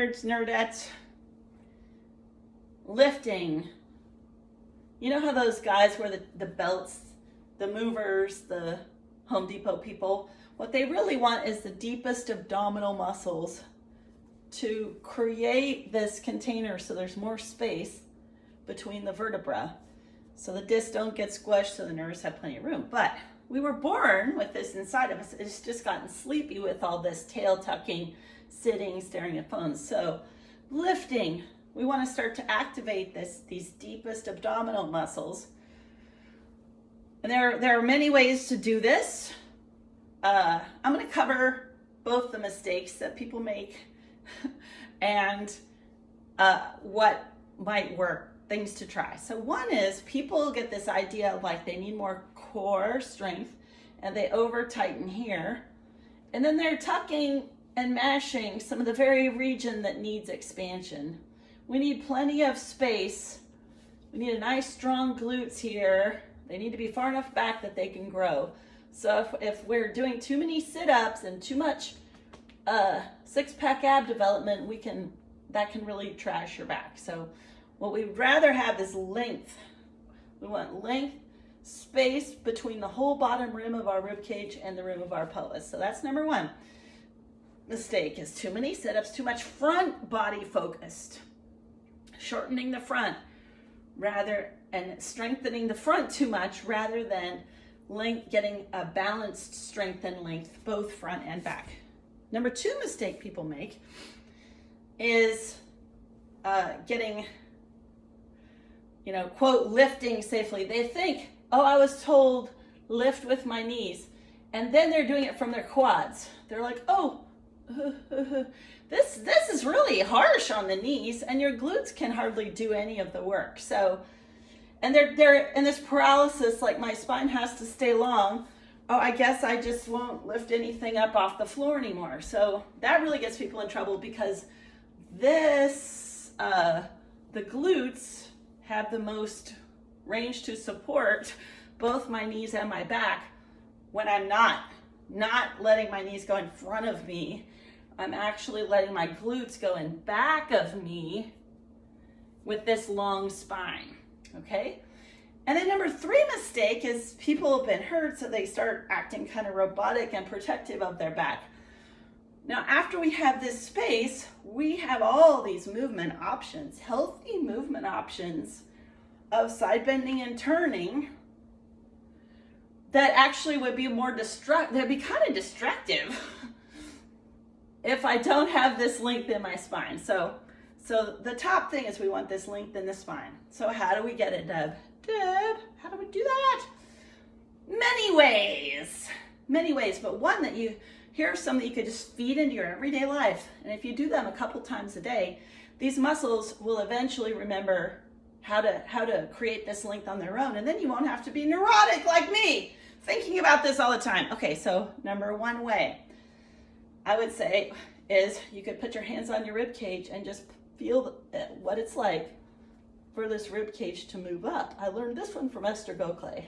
nerds, nerdettes, lifting. You know how those guys wear the belts, the movers, the Home Depot people? What they really want is the deepest abdominal muscles to create this container so there's more space between the vertebra, so the discs don't get squished, so the nerves have plenty of room. But we were born with this inside of us. It's just gotten sleepy with all this tail tucking, sitting, staring at phones. So lifting, we want to start to activate these deepest abdominal muscles. And there are many ways to do this. I'm going to cover both the mistakes that people make and what might work, things to try. So one is people get this idea of like they need more core strength and they over tighten here, and then they're tucking and mashing some of the very region that needs expansion. We need plenty of space. We need a nice strong glutes here. They need to be far enough back that they can grow. So if we're doing too many sit-ups and too much six-pack ab development, that can really trash your back. So what we'd rather have is length. We want length, space between the whole bottom rim of our rib cage and the rim of our pelvis. So that's number one. Mistake is too many sit-ups, too much front body focused. Shortening the front and strengthening the front too much rather than getting a balanced strength and length, both front and back. Number two mistake people make is getting, quote, lifting safely. They think, oh, I was told lift with my knees. And then they're doing it from their quads. They're like, oh, this is really harsh on the knees, and your glutes can hardly do any of the work. So, and they're in this paralysis, like my spine has to stay long. Oh, I guess I just won't lift anything up off the floor anymore. So that really gets people in trouble because the glutes have the most range to support both my knees and my back when I'm not letting my knees go in front of me. I'm actually letting my glutes go in back of me with this long spine, okay? And then number three mistake is people have been hurt, so they start acting kind of robotic and protective of their back. Now, after we have this space, we have all these movement options, healthy movement options of side bending and turning that actually would be they'd be kind of destructive if I don't have this length in my spine. So the top thing is we want this length in the spine. So how do we get it, Deb? Deb, how do we do that? Many ways, but one that here are some that you could just feed into your everyday life. And if you do them a couple times a day, these muscles will eventually remember how to create this length on their own. And then you won't have to be neurotic like me, thinking about this all the time. Okay, so number one way I would say is you could put your hands on your rib cage and just feel what it's like for this rib cage to move up. I learned this one from Esther Goclay.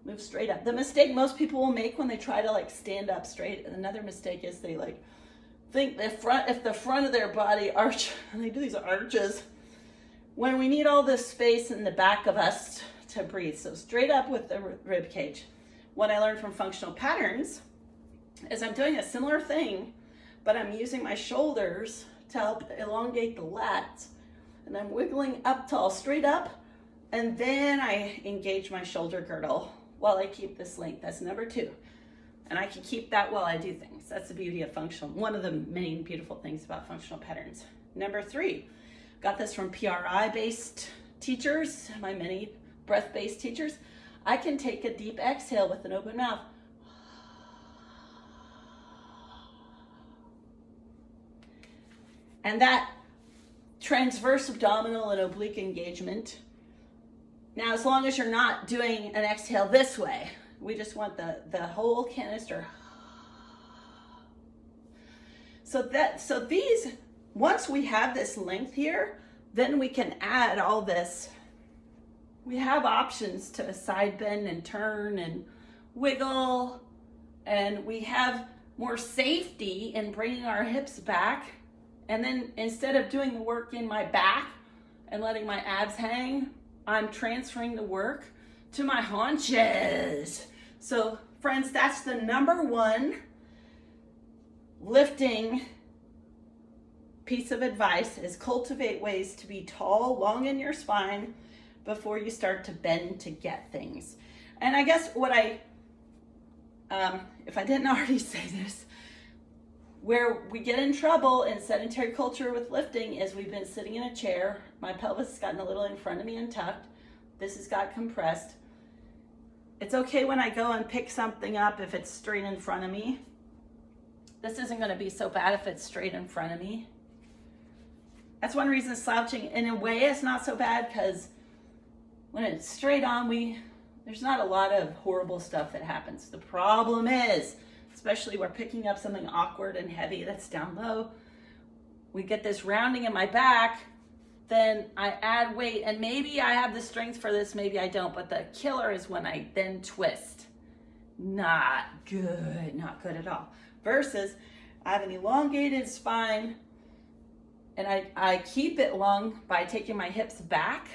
Move straight up. The mistake most people will make when they try to stand up straight, and another mistake is they think if the front of their body arch, and they do these arches, when we need all this space in the back of us to breathe. So straight up with the rib cage. What I learned from functional patterns is I'm doing a similar thing, but I'm using my shoulders to help elongate the lats, and I'm wiggling up tall, straight up, and then I engage my shoulder girdle while I keep this length. That's number two. And I can keep that while I do things. That's the beauty of functional, one of the many beautiful things about functional patterns. Number three, got this from PRI-based teachers, my many breath-based teachers. I can take a deep exhale with an open mouth. And that transverse abdominal and oblique engagement. Now, as long as you're not doing an exhale this way, we just want the whole canister. So these, once we have this length here, then we can add all this. We have options to side bend and turn and wiggle, and we have more safety in bringing our hips back And then instead of doing the work in my back and letting my abs hang, I'm transferring the work to my haunches. So friends, that's the number one lifting piece of advice, is cultivate ways to be tall, long in your spine before you start to bend to get things. And I guess what if I didn't already say this, where we get in trouble in sedentary culture with lifting is we've been sitting in a chair, my pelvis has gotten a little in front of me and tucked, this has got compressed. It's okay when I go and pick something up if it's straight in front of me. This isn't going to be so bad if it's straight in front of me. That's one reason slouching, in a way, is not so bad, because when it's straight on, there's not a lot of horrible stuff that happens. The problem is, especially we're picking up something awkward and heavy that's down low, we get this rounding in my back, then I add weight, and maybe I have the strength for this, maybe I don't, but the killer is when I then twist. Not good at all. Versus, I have an elongated spine, and I keep it long by taking my hips back.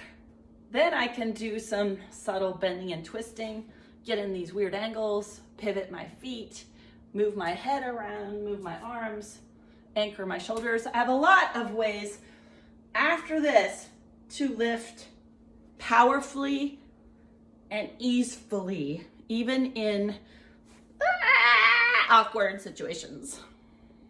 Then I can do some subtle bending and twisting, get in these weird angles, pivot my feet, move my head around, move my arms, anchor my shoulders. I have a lot of ways after this to lift powerfully and easefully, even in awkward situations.